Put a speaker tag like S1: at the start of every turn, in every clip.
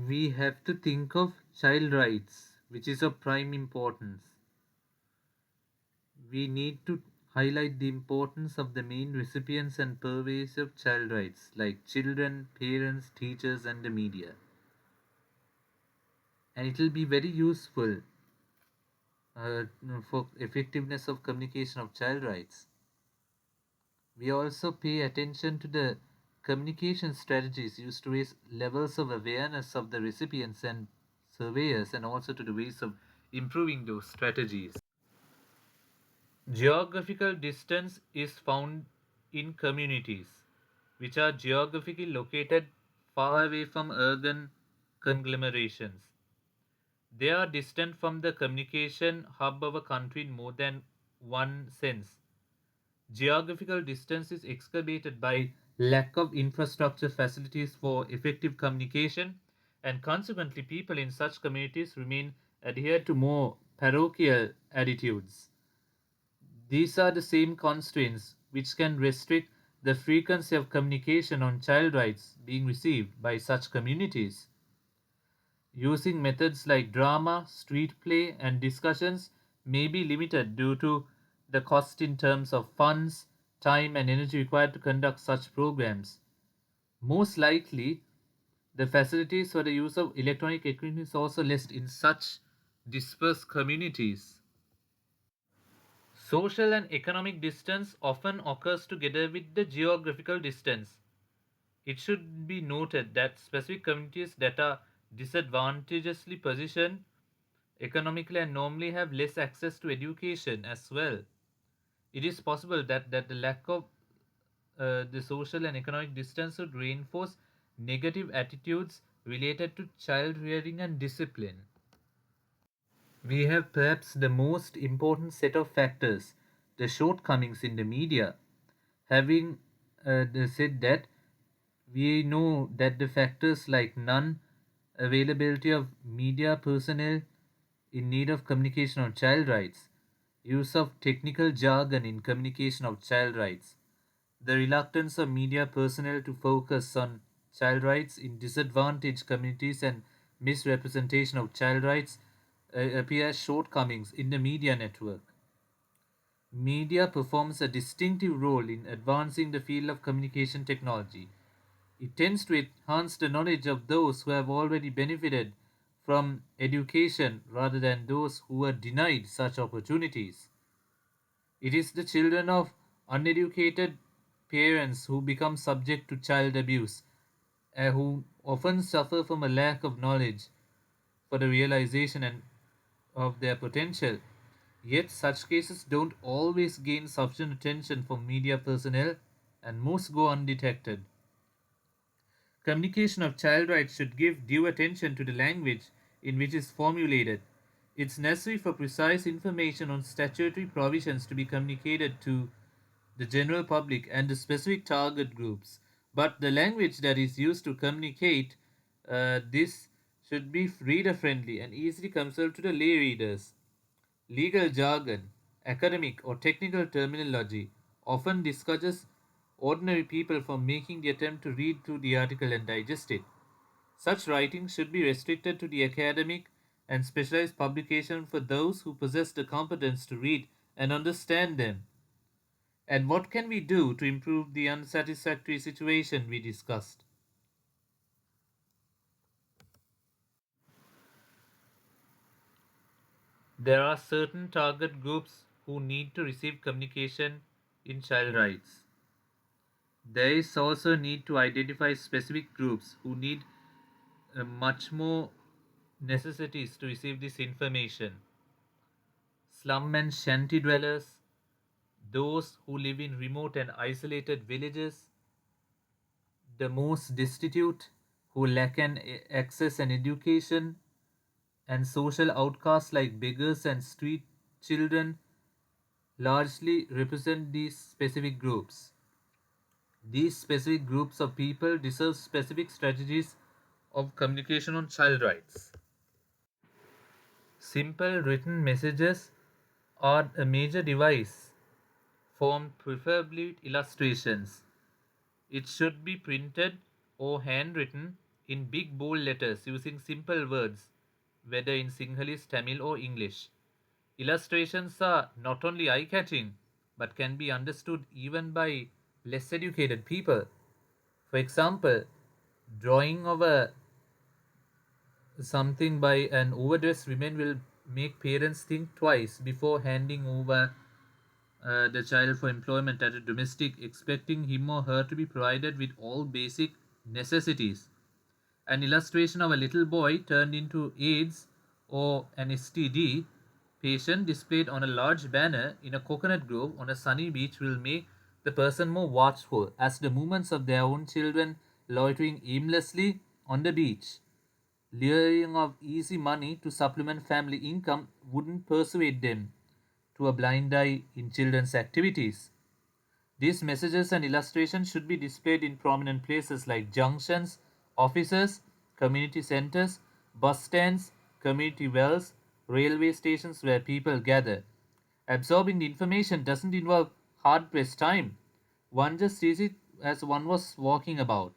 S1: we have to think of child rights, which is of prime importance. We need to highlight the importance of the main recipients and purveyors of child rights, like children, parents, teachers, and the media. And it will be very useful uh, for effectiveness of communication of child rights. We also pay attention to the communication strategies used to raise levels of awareness of the recipients and surveyors, and also to the ways of improving those strategies. Geographical distance is found in communities which are geographically located far away from urban conglomerations. They are distant from the communication hub of a country in more than one sense. Geographical distance is exacerbated by lack of infrastructure facilities for effective communication, and consequently, people in such communities remain adhered to more parochial attitudes. These are the same constraints which can restrict the frequency of communication on child rights being received by such communities. Using methods like drama, street play, and discussions may be limited due to the cost in terms of funds, time, and energy required to conduct such programs. Most likely, the facilities for the use of electronic equipment is also less in such dispersed communities. Social and economic distance often occurs together with the geographical distance. It should be noted that specific communities that are disadvantageously positioned economically and normally have less access to education as well. It is possible that the lack of the social and economic distance would reinforce negative attitudes related to child rearing and discipline. We have perhaps the most important set of factors, the shortcomings in the media. Having said that, we know that the factors like non availability of media personnel in need of communication on child rights, use of technical jargon in communication of child rights, the reluctance of media personnel to focus on child rights in disadvantaged communities, and misrepresentation of child rights appear as shortcomings in the media network. Media performs a distinctive role in advancing the field of communication technology. It tends to enhance the knowledge of those who have already benefited from education rather than those who were denied such opportunities. It is the children of uneducated parents who become subject to child abuse, who often suffer from a lack of knowledge for the realization of their potential. Yet, such cases don't always gain sufficient attention from media personnel, and most go undetected. Communication of child rights should give due attention to the language in which it is formulated. It's necessary for precise information on statutory provisions to be communicated to the general public and the specific target groups. But the language that is used to communicate this should be reader friendly and easily accessible to the lay readers. Legal jargon, academic or technical terminology often discourages ordinary people from making the attempt to read through the article and digest it. Such writing should be restricted to the academic and specialized publication for those who possess the competence to read and understand them. And what can we do to improve the unsatisfactory situation we discussed? There are certain target groups who need to receive communication in child rights. There is also a need to identify specific groups who need much more necessities to receive this information. Slum and shanty dwellers, those who live in remote and isolated villages, the most destitute who lack an access and education, and social outcasts like beggars and street children largely represent these specific groups. These specific groups of people deserve specific strategies of communication on child rights. Simple written messages are a major device, formed preferably with illustrations. It should be printed or handwritten in big bold letters using simple words, whether in Sinhalese, Tamil, or English. Illustrations are not only eye catching but can be understood even by less educated people. For example, drawing of a something by an overdressed woman will make parents think twice before handing over the child for employment at a domestic, expecting him or her to be provided with all basic necessities. An illustration of a little boy turned into AIDS or an STD patient displayed on a large banner in a coconut grove on a sunny beach will make the person more watchful as the movements of their own children loitering aimlessly on the beach. Luring of easy money to supplement family income wouldn't persuade them to a blind eye in children's activities. These messages and illustrations should be displayed in prominent places like junctions, offices, community centers, bus stands, community wells, railway stations where people gather. Absorbing the information doesn't involve hard pressed time. One just sees it as one was walking about.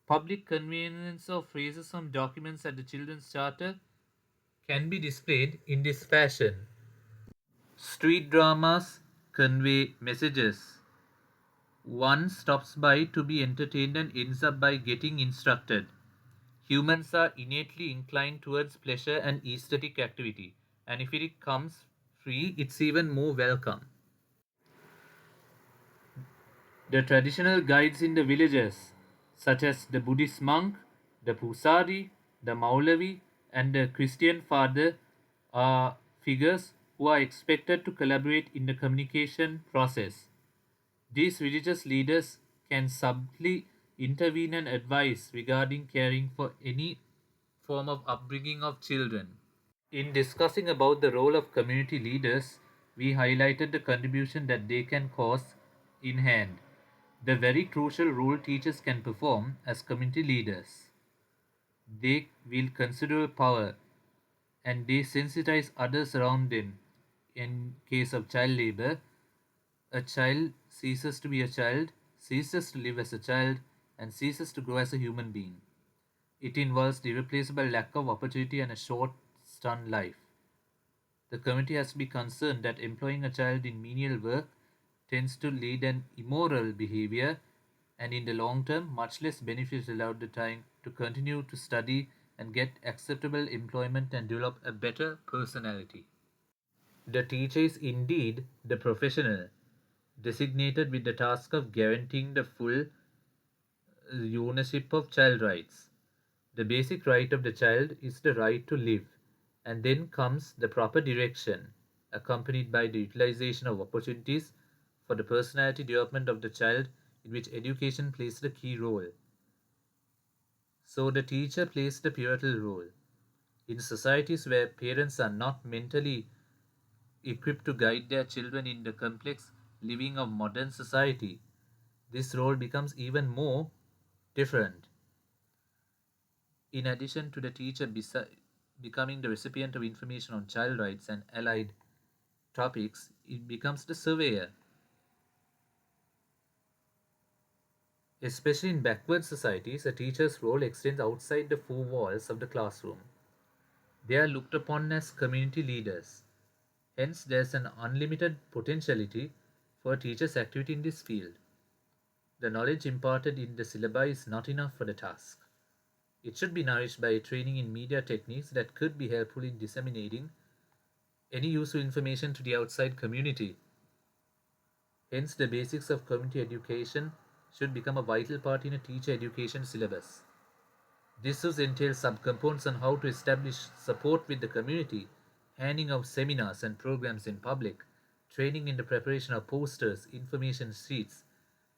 S1: Public convenience of phrases from documents at the Children's Charter can be displayed in this fashion. Street dramas convey messages. One stops by to be entertained and ends up by getting instructed. Humans are innately inclined towards pleasure and aesthetic activity, and if it comes free, it's even more welcome. The traditional guides in the villages, such as the Buddhist monk, the Pusari, the Maulavi, and the Christian father, are figures who are expected to collaborate in the communication process. These religious leaders can subtly intervene and advise regarding caring for any form of upbringing of children. In discussing about the role of community leaders, we highlighted the contribution that they can cause in hand, the very crucial role teachers can perform as community leaders. They wield considerable power and they sensitize others around them. In case of child labor, a child ceases to be a child, ceases to live as a child, and ceases to grow as a human being. It involves the irreplaceable lack of opportunity and a short, stunned life. The community has to be concerned that employing a child in menial work tends to lead an immoral behavior and in the long term much less beneficial allowed the time to continue to study and get acceptable employment and develop a better personality. The teacher is indeed the professional designated with the task of guaranteeing the full ownership of child rights. The basic right of the child is the right to live, and then comes the proper direction, accompanied by the utilization of opportunities for the personality development of the child, in which education plays the key role. So, the teacher plays the pivotal role. In societies where parents are not mentally equipped to guide their children in the complex living of modern society, this role becomes even more different. In addition to the teacher becoming the recipient of information on child rights and allied topics, it becomes the surveyor. Especially in backward societies, a teacher's role extends outside the four walls of the classroom. They are looked upon as community leaders. Hence, there's an unlimited potentiality for a teacher's activity in this field. The knowledge imparted in the syllabi is not enough for the task. It should be nourished by training in media techniques that could be helpful in disseminating any useful information to the outside community. Hence, the basics of community education should become a vital part in a teacher education syllabus. This should entail subcomponents on how to establish support with the community, handing out seminars and programs in public, training in the preparation of posters, information sheets,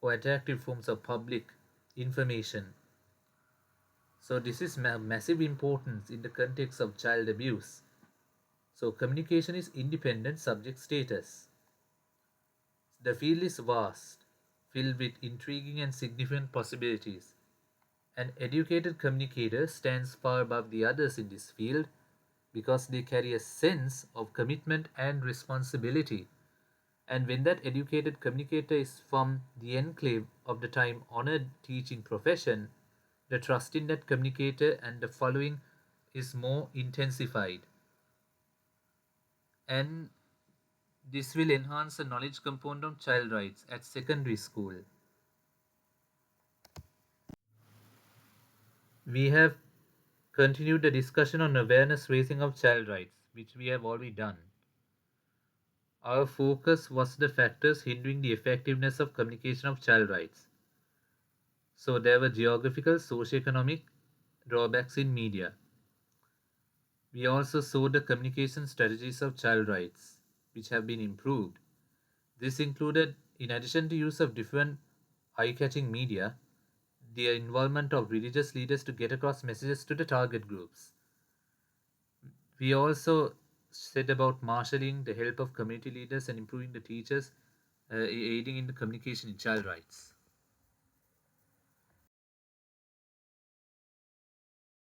S1: or attractive forms of public information. So, this is massive importance in the context of child abuse. So, communication is independent subject status. The field is vast, filled with intriguing and significant possibilities. An educated communicator stands far above the others in this field because they carry a sense of commitment and responsibility. And when that educated communicator is from the enclave of the time honored teaching profession, The trust in that communicator and the following is more intensified. And this will enhance the knowledge component of child rights at secondary school. We have continued the discussion on awareness raising of child rights, which we have already done. Our focus was the factors hindering the effectiveness of communication of child rights. So there were geographical, socio-economic drawbacks in media. We also saw the communication strategies of child rights, which have been improved. This included, in addition to use of different eye-catching media, the involvement of religious leaders to get across messages to the target groups. We also said about marshalling the help of community leaders and improving the teachers, aiding in the communication in child rights.